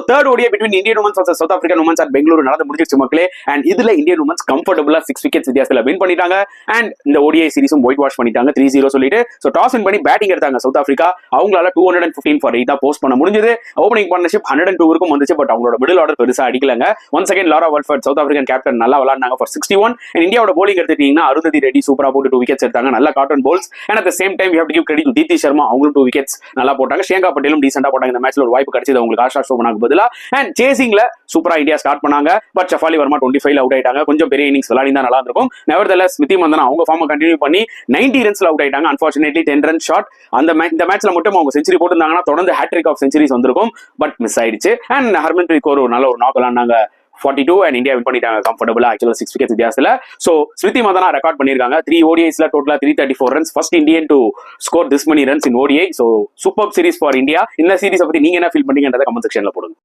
Third ODI between Indian women's versus south African women's at Bengaluru நடந்து முடிஞ்சிருச்சு மக்களே. And இதுல இந்தியன் உமன்ஸ் கம்ஃபர்டபுளா 6 விக்கெட்ஸ் வித்தியாசத்துல வின் பண்ணிட்டாங்க. அண்ட் இந்த ஓடிஐ சீரிஸும் ஒயிட் வாஷ் பண்ணிட்டாங்க 3-0 சொல்லிட்டு. ஸோ டாஸ் வின் பண்ணி பேட்டிங் எடுத்தாங்க சவுத் ஆப்பிரிக்கா. அவங்களால 215 for 8 போஸ்ட் பண்ண முடிஞ்சது. ஓப்பனிங் பார்ட்னர்ஷிப் 102 வரைக்கும் வந்துச்சு. பட் அவங்களோட மிடில் ஆர்டர் பெருசா அடிக்கலங்க. Once again Laura Wolvaardt South African captain நல்லா விளையாடுனாங்க for 61. அண்ட் இந்தியாவோட போலிங் எடுத்துட்டீங்கன்னா அருந்ததி ரெட்டி சூப்பரா போட்டு 2 விக்கெட்ஸ் எடுத்தாங்க. நல்ல காட்டன் போல்ஸ். And at the same time you have to give credit to Deepti Sharma. அவங்களும் 2 விக்கெட்ஸ் நல்லா போட்டாங்க. ஷேங்கா பட்டேலும் டீசெண்டா போட்டாங்க. இந்த மேட்ச்ல ஒரு வாய்ப்பு கிடைச்சது அவங்களுக்கு ஆஷா ஷோபனாக்கு பதிலா. அண்ட் சேசிங்ல சூப்பரா இந்தியா ஸ்டார்ட் பண்ணாங்க. பட் ஷஃபாலி வர்மா 25 அவுட் ஆயிட்டாங்க. கொஞ்சம் பெரிய இன்னிங்ஸ் விளையாடி தான் நல்லா இருக்கும். நெவர்தலெஸ் ஸ்மிருதி மந்தனா அவங்க ஃபார்மை கண்டினியூ பண்ணி 90 ரன்ஸ்ல அவுட் ஆயிட்டாங்க. Unfortunately 10 run short. இந்த மேட்ச்ல மட்டும் அவங்க செஞ்சுரி போட்டுருந்தாங்கன்னா தொடர்ந்து ஹேட்ரிக் ஆஃப் செஞ்சுரிஸ் வந்திருக்கும். பட் மிஸ் ஆயிடுச்சு. அண்ட் ஹர்மன்பிரீத் கௌர் நல்ல ஒரு நாக் விளையாண்டாங்க 42. அண்ட் இந்தியா வின் பண்ணிட்டாங்க கம்ஃபர்டபுளா. ஆக்சுவலா 6 விக்கெட்ஸ் வித்தியாசத்துல. சோ ஸ்மிருதி மந்தனா ரெக்கார்ட் பண்ணிருக்காங்க 3 ODIஸ்ல totally 334 runs. First Indian to score this many runs in ODI. So super series for India. இந்த சீரிஸ் பத்தி நீங்க என்ன ஃபீல் பண்ணீங்கன்றத கமெண்ட் செக்ஷன்ல போடுங்க.